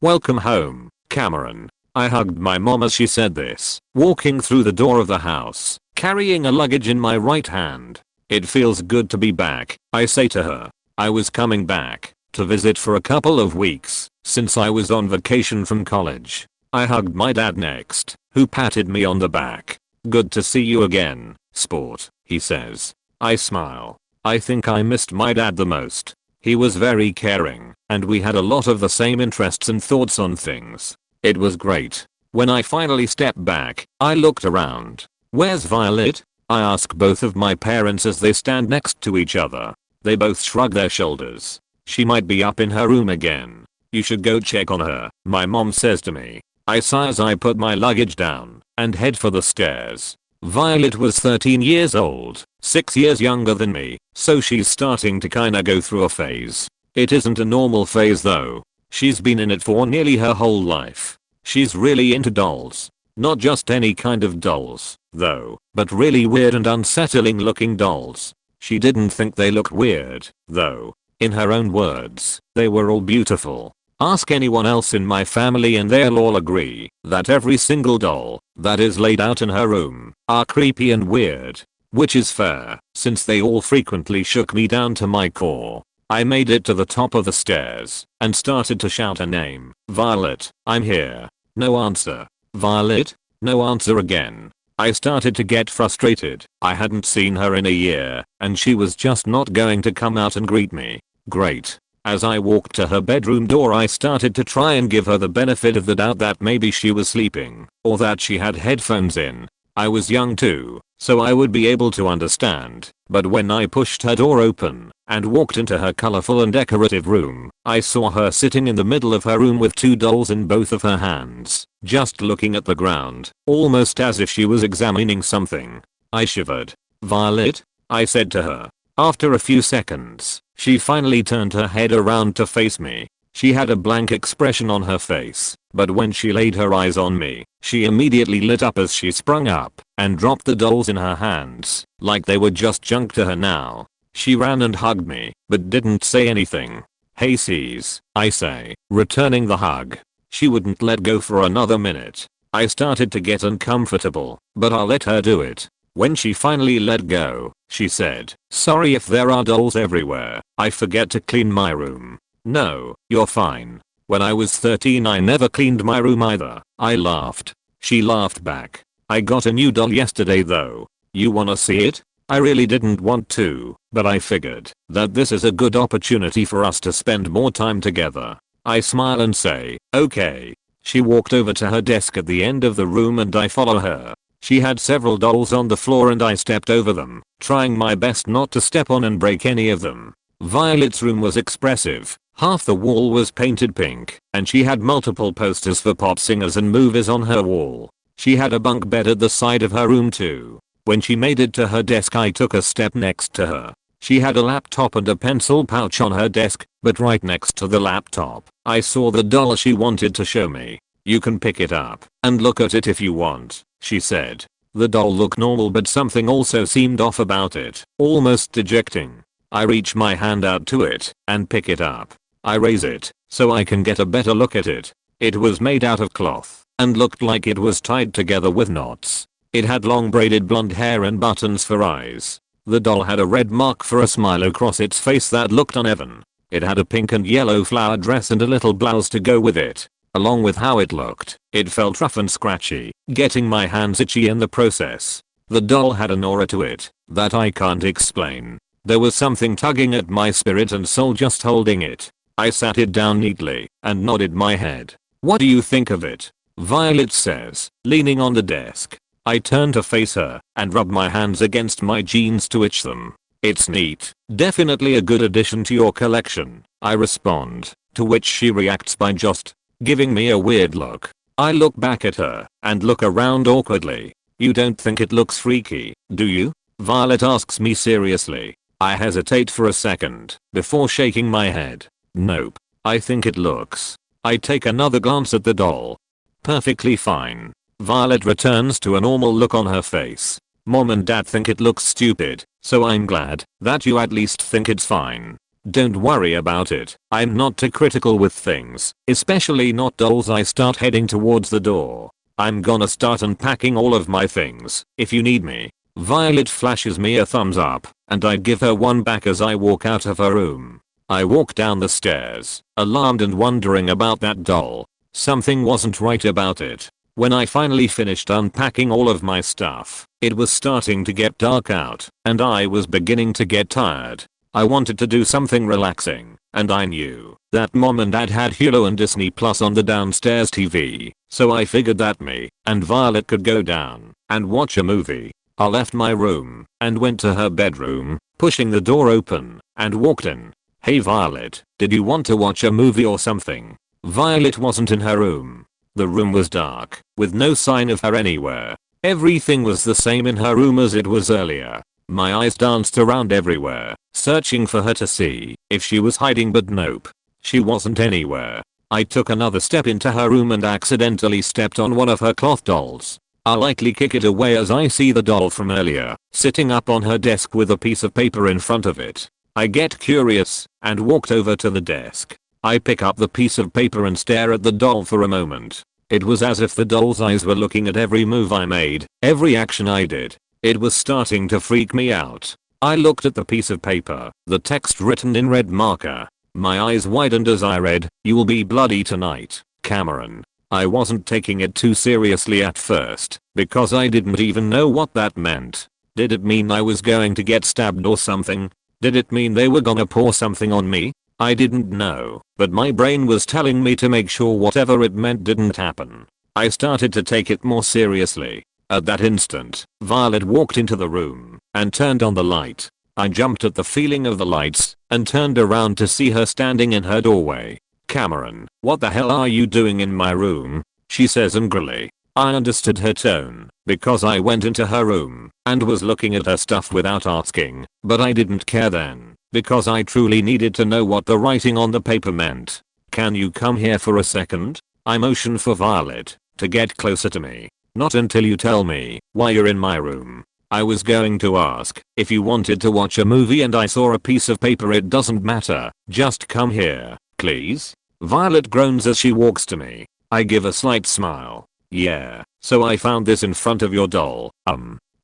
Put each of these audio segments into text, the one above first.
"Welcome home, Cameron." I hugged my mom as she said this, walking through the door of the house, carrying a luggage in my right hand. "It feels good to be back," I say to her. I was coming back to visit for a couple of weeks since I was on vacation from college. I hugged my dad next, who patted me on the back. "Good to see you again, sport," he says. I smile. I think I missed my dad the most. He was very caring, and we had a lot of the same interests and thoughts on things. It was great. When I finally stepped back, I looked around. "Where's Violet?" I ask both of my parents as they stand next to each other. They both shrug their shoulders. "She might be up in her room again. You should go check on her," my mom says to me. I sigh as I put my luggage down and head for the stairs. Violet was 13 years old, 6 years younger than me, so she's starting to kinda go through a phase. It isn't a normal phase though. She's been in it for nearly her whole life. She's really into dolls. Not just any kind of dolls, though, but really weird and unsettling looking dolls. She didn't think they looked weird, though. In her own words, they were all beautiful. Ask anyone else in my family and they'll all agree that every single doll that is laid out in her room are creepy and weird. Which is fair, since they all frequently shook me down to my core. I made it to the top of the stairs and started to shout her name. "Violet, I'm here." No answer. "Violet?" No answer again. I started to get frustrated. I hadn't seen her in a year, and she was just not going to come out and greet me. Great. As I walked to her bedroom door, I started to try and give her the benefit of the doubt that maybe she was sleeping, or that she had headphones in. I was young too, so I would be able to understand. But when I pushed her door open and walked into her colorful and decorative room, I saw her sitting in the middle of her room with 2 dolls in both of her hands, just looking at the ground, almost as if she was examining something. I shivered. "Violet?" I said to her. After a few seconds, she finally turned her head around to face me. She had a blank expression on her face, but when she laid her eyes on me, she immediately lit up as she sprung up and dropped the dolls in her hands, like they were just junk to her now. She ran and hugged me, but didn't say anything. "Hey sis," I say, returning the hug. She wouldn't let go for another minute. I started to get uncomfortable, but I let her do it. When she finally let go, she said, "Sorry if there are dolls everywhere. I forget to clean my room." "No, you're fine. When I was 13 I never cleaned my room either." I laughed. She laughed back. "I got a new doll yesterday though. You wanna see it?" I really didn't want to, but I figured that this is a good opportunity for us to spend more time together. I smile and say, "Okay." She walked over to her desk at the end of the room and I follow her. She had several dolls on the floor and I stepped over them, trying my best not to step on and break any of them. Violet's room was expressive. Half the wall was painted pink, and she had multiple posters for pop singers and movies on her wall. She had a bunk bed at the side of her room too. When she made it to her desk I took a step next to her. She had a laptop and a pencil pouch on her desk, but right next to the laptop, I saw the doll she wanted to show me. "You can pick it up and look at it if you want," she said. The doll looked normal but something also seemed off about it, almost dejecting. I reach my hand out to it and pick it up. I raise it so I can get a better look at it. It was made out of cloth and looked like it was tied together with knots. It had long braided blonde hair and buttons for eyes. The doll had a red mark for a smile across its face that looked uneven. It had a pink and yellow flower dress and a little blouse to go with it. Along with how it looked, it felt rough and scratchy, getting my hands itchy in the process. The doll had an aura to it that I can't explain. There was something tugging at my spirit and soul just holding it. I sat it down neatly and nodded my head. "What do you think of it?" Violet says, leaning on the desk. I turn to face her and rub my hands against my jeans to itch them. "It's neat. Definitely a good addition to your collection," I respond, to which she reacts by just giving me a weird look. I look back at her and look around awkwardly. "You don't think it looks freaky, do you?" Violet asks me seriously. I hesitate for a second before shaking my head. "Nope. I think it looks." I take another glance at the doll. "Perfectly fine." Violet returns to a normal look on her face. "Mom and dad think it looks stupid, so I'm glad that you at least think it's fine." Don't worry about it. I'm not too critical with things, especially not dolls. I start heading towards the door. I'm gonna start unpacking all of my things if you need me. Violet flashes me a thumbs up, and I give her one back as I walk out of her room. I walk down the stairs, alarmed and wondering about that doll. Something wasn't right about it. When I finally finished unpacking all of my stuff, it was starting to get dark out, and I was beginning to get tired. I wanted to do something relaxing, and I knew that mom and dad had Hulu and Disney Plus on the downstairs TV, so I figured that me and Violet could go down and watch a movie. I left my room and went to her bedroom, pushing the door open, and walked in. "Hey Violet, did you want to watch a movie or something?" Violet wasn't in her room. The room was dark, with no sign of her anywhere. Everything was the same in her room as it was earlier. My eyes danced around everywhere, searching for her to see if she was hiding, but nope. She wasn't anywhere. I took another step into her room and accidentally stepped on one of her cloth dolls. I lightly kick it away as I see the doll from earlier, sitting up on her desk with a piece of paper in front of it. I get curious, and walked over to the desk. I pick up the piece of paper and stare at the doll for a moment. It was as if the doll's eyes were looking at every move I made, every action I did. It was starting to freak me out. I looked at the piece of paper, the text written in red marker. My eyes widened as I read, "You will be bloody tonight, Cameron." I wasn't taking it too seriously at first, because I didn't even know what that meant. Did it mean I was going to get stabbed or something? Did it mean they were gonna pour something on me? I didn't know, but my brain was telling me to make sure whatever it meant didn't happen. I started to take it more seriously. At that instant, Violet walked into the room and turned on the light. I jumped at the feeling of the lights and turned around to see her standing in her doorway. "Cameron, what the hell are you doing in my room?" she says angrily. I understood her tone because I went into her room and was looking at her stuff without asking, but I didn't care then because I truly needed to know what the writing on the paper meant. "Can you come here for a second?" I motioned for Violet to get closer to me. "Not until you tell me why you're in my room." I was going to ask if you wanted to watch a movie and I saw a piece of paper. "It doesn't matter, just come here, please." Violet groans as she walks to me. I give a slight smile. "Yeah, so I found this in front of your doll."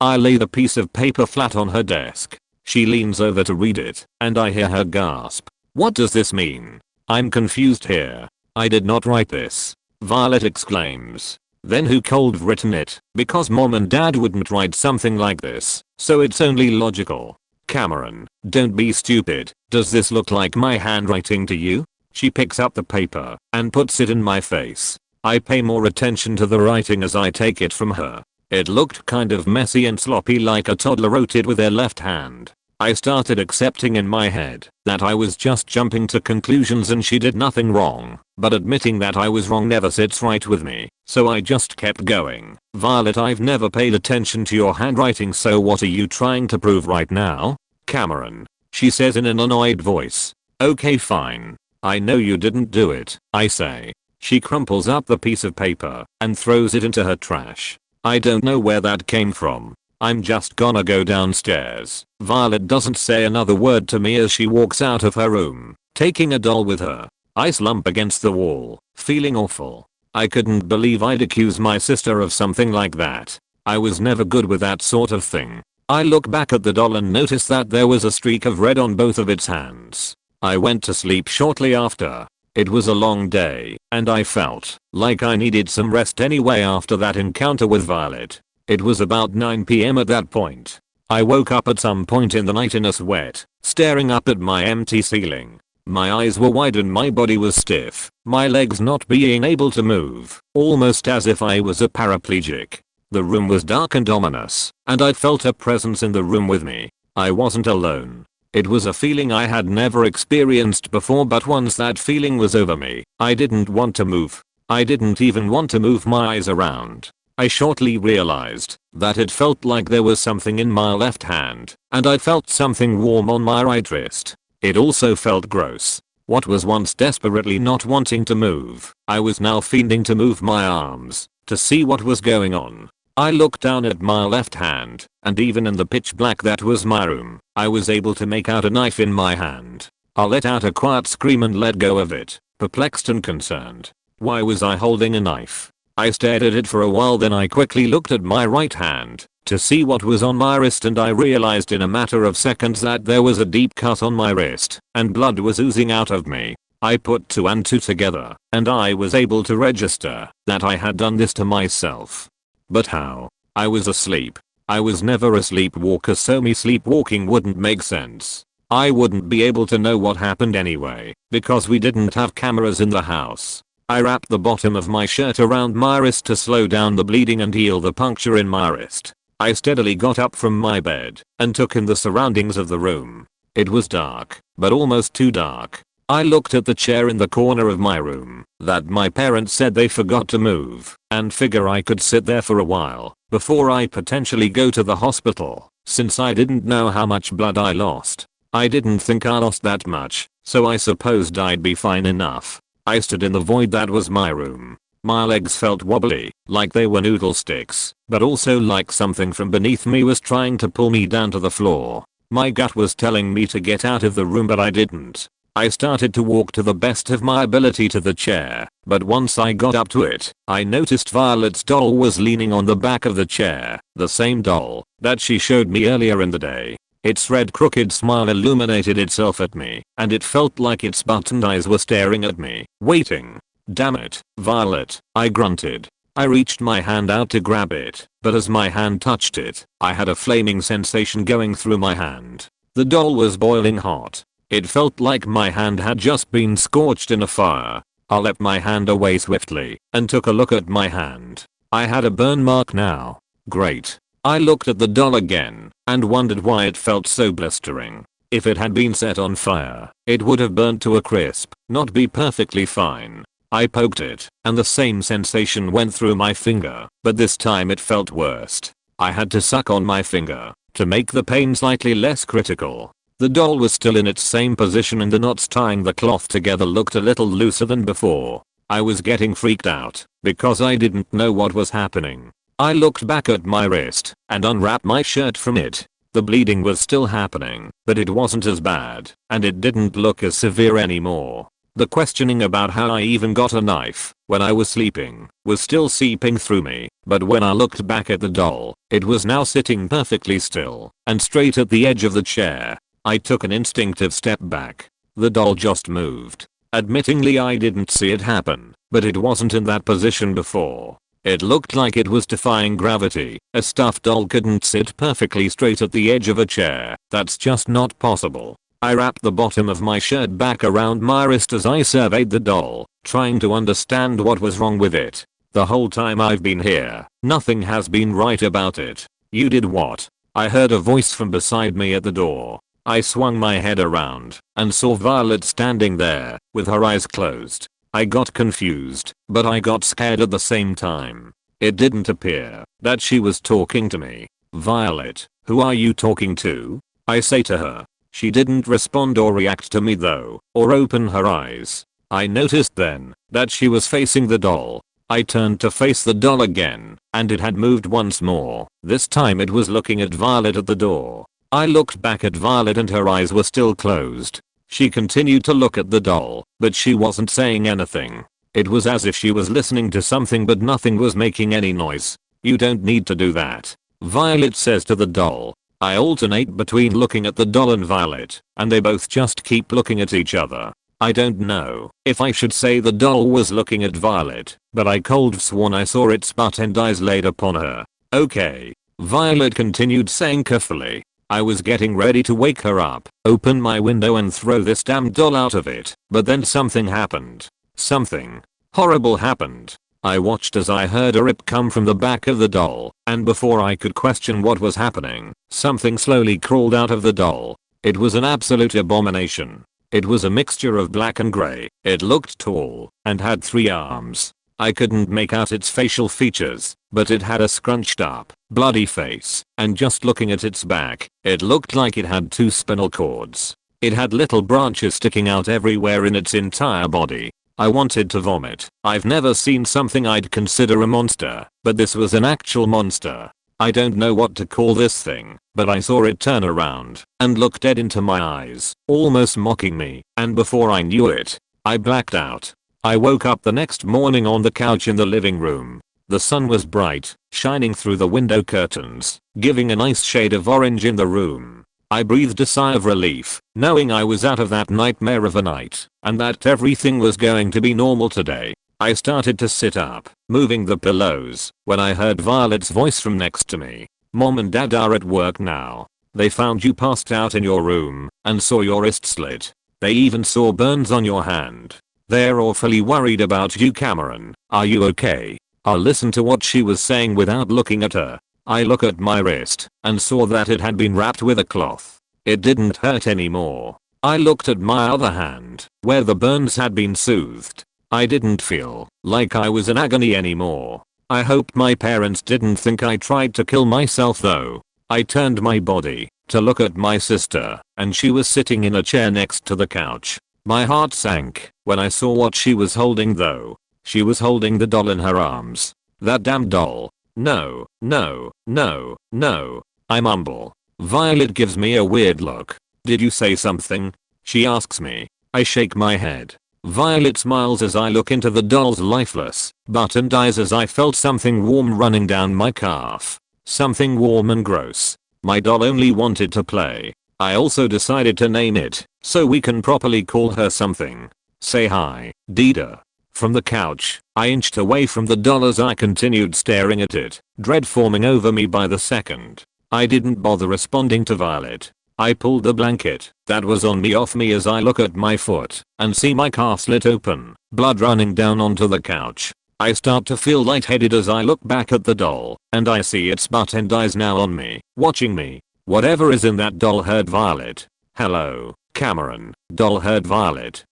I lay the piece of paper flat on her desk. She leans over to read it, and I hear her gasp. "What does this mean?" "I'm confused here. I did not write this," Violet exclaims. "Then who could have written it? Because mom and dad wouldn't write something like this, so it's only logical." "Cameron, don't be stupid. Does this look like my handwriting to you?" She picks up the paper and puts it in my face. I pay more attention to the writing as I take it from her. It looked kind of messy and sloppy, like a toddler wrote it with their left hand. I started accepting in my head that I was just jumping to conclusions and she did nothing wrong, but admitting that I was wrong never sits right with me, so I just kept going. "Violet, I've never paid attention to your handwriting, so what are you trying to prove right now?" "Cameron," she says in an annoyed voice. "Okay, fine. I know you didn't do it," I say. She crumples up the piece of paper and throws it into her trash. "I don't know where that came from. I'm just gonna go downstairs." Violet doesn't say another word to me as she walks out of her room, taking a doll with her. I slump against the wall, feeling awful. I couldn't believe I'd accuse my sister of something like that. I was never good with that sort of thing. I look back at the doll and notice that there was a streak of red on both of its hands. I went to sleep shortly after. It was a long day, and I felt like I needed some rest anyway after that encounter with Violet. It was about 9 PM at that point. I woke up at some point in the night in a sweat, staring up at my empty ceiling. My eyes were wide and my body was stiff, my legs not being able to move, almost as if I was a paraplegic. The room was dark and ominous, and I felt a presence in the room with me. I wasn't alone. It was a feeling I had never experienced before, but once that feeling was over me, I didn't want to move. I didn't even want to move my eyes around. I shortly realized that it felt like there was something in my left hand, and I felt something warm on my right wrist. It also felt gross. What was once desperately not wanting to move, I was now fiending to move my arms to see what was going on. I looked down at my left hand, and even in the pitch black that was my room, I was able to make out a knife in my hand. I let out a quiet scream and let go of it, perplexed and concerned. Why was I holding a knife? I stared at it for a while, then I quickly looked at my right hand to see what was on my wrist, and I realized in a matter of seconds that there was a deep cut on my wrist and blood was oozing out of me. I put 2 and 2 together and I was able to register that I had done this to myself. But how? I was asleep. I was never a sleepwalker, so me sleepwalking wouldn't make sense. I wouldn't be able to know what happened anyway because we didn't have cameras in the house. I wrapped the bottom of my shirt around my wrist to slow down the bleeding and heal the puncture in my wrist. I steadily got up from my bed and took in the surroundings of the room. It was dark, but almost too dark. I looked at the chair in the corner of my room that my parents said they forgot to move and figure I could sit there for a while before I potentially go to the hospital, since I didn't know how much blood I lost. I didn't think I lost that much, so I supposed I'd be fine enough. I stood in the void that was my room. My legs felt wobbly, like they were noodle sticks, but also like something from beneath me was trying to pull me down to the floor. My gut was telling me to get out of the room, but I didn't. I started to walk to the best of my ability to the chair, but once I got up to it, I noticed Violet's doll was leaning on the back of the chair, the same doll that she showed me earlier in the day. Its red crooked smile illuminated itself at me, and it felt like its buttoned eyes were staring at me, waiting. Damn it, Violet, I grunted. I reached my hand out to grab it, but as my hand touched it, I had a flaming sensation going through my hand. The doll was boiling hot. It felt like my hand had just been scorched in a fire. I leapt my hand away swiftly and took a look at my hand. I had a burn mark now. Great. I looked at the doll again and wondered why it felt so blistering. If it had been set on fire, it would have burnt to a crisp, not be perfectly fine. I poked it, and the same sensation went through my finger, but this time it felt worse. I had to suck on my finger to make the pain slightly less critical. The doll was still in its same position and the knots tying the cloth together looked a little looser than before. I was getting freaked out because I didn't know what was happening. I looked back at my wrist and unwrapped my shirt from it. The bleeding was still happening, but it wasn't as bad, and it didn't look as severe anymore. The questioning about how I even got a knife when I was sleeping was still seeping through me, but when I looked back at the doll, it was now sitting perfectly still and straight at the edge of the chair. I took an instinctive step back. The doll just moved. Admittingly, I didn't see it happen, but it wasn't in that position before. It looked like it was defying gravity. A stuffed doll couldn't sit perfectly straight at the edge of a chair. That's just not possible. I wrapped the bottom of my shirt back around my wrist as I surveyed the doll, trying to understand what was wrong with it. The whole time I've been here, nothing has been right about it. You did what? I heard a voice from beside me at the door. I swung my head around and saw Violet standing there with her eyes closed. I got confused, but I got scared at the same time. It didn't appear that she was talking to me. Violet, who are you talking to? I say to her. She didn't respond or react to me though, or open her eyes. I noticed then that she was facing the doll. I turned to face the doll again, and it had moved once more. This time it was looking at Violet at the door. I looked back at Violet and her eyes were still closed. She continued to look at the doll, but she wasn't saying anything. It was as if she was listening to something, but nothing was making any noise. You don't need to do that, Violet says to the doll. I alternate between looking at the doll and Violet, and they both just keep looking at each other. I don't know if I should say the doll was looking at Violet, but I cold sworn I saw its butt and eyes laid upon her. Okay, Violet continued saying carefully. I was getting ready to wake her up, open my window and throw this damn doll out of it, but then something happened. Something horrible happened. I watched as I heard a rip come from the back of the doll, and before I could question what was happening, something slowly crawled out of the doll. It was an absolute abomination. It was a mixture of black and grey. It looked tall and had 3 arms. I couldn't make out its facial features, but it had a scrunched up, bloody face, and just looking at its back, it looked like it had 2 spinal cords. It had little branches sticking out everywhere in its entire body. I wanted to vomit. I've never seen something I'd consider a monster, but this was an actual monster. I don't know what to call this thing, but I saw it turn around and look dead into my eyes, almost mocking me, and before I knew it, I blacked out. I woke up the next morning on the couch in the living room. The sun was bright, shining through the window curtains, giving a nice shade of orange in the room. I breathed a sigh of relief, knowing I was out of that nightmare of a night, and that everything was going to be normal today. I started to sit up, moving the pillows, when I heard Violet's voice from next to me. Mom and Dad are at work now. They found you passed out in your room, and saw your wrist slit. They even saw burns on your hand. They're awfully worried about you, Cameron. Are you okay? I listened to what she was saying without looking at her. I looked at my wrist and saw that it had been wrapped with a cloth. It didn't hurt anymore. I looked at my other hand, where the burns had been soothed. I didn't feel like I was in agony anymore. I hoped my parents didn't think I tried to kill myself though. I turned my body to look at my sister, and she was sitting in a chair next to the couch. My heart sank when I saw what she was holding though. She was holding the doll in her arms. That damn doll. No, no, no, no. I mumble. Violet gives me a weird look. Did you say something? She asks me. I shake my head. Violet smiles as I look into the doll's lifeless, buttoned eyes as I felt something warm running down my calf. Something warm and gross. My doll only wanted to play. I also decided to name it, so we can properly call her something. Say hi, Dida. From the couch, I inched away from the doll as I continued staring at it, dread forming over me by the second. I didn't bother responding to Violet. I pulled the blanket that was on me off me as I look at my foot and see my calf slit open, blood running down onto the couch. I start to feel lightheaded as I look back at the doll, and I see its butt and eyes now on me, watching me. Whatever is in that doll heard Violet. Hello, Cameron. Doll heard Violet.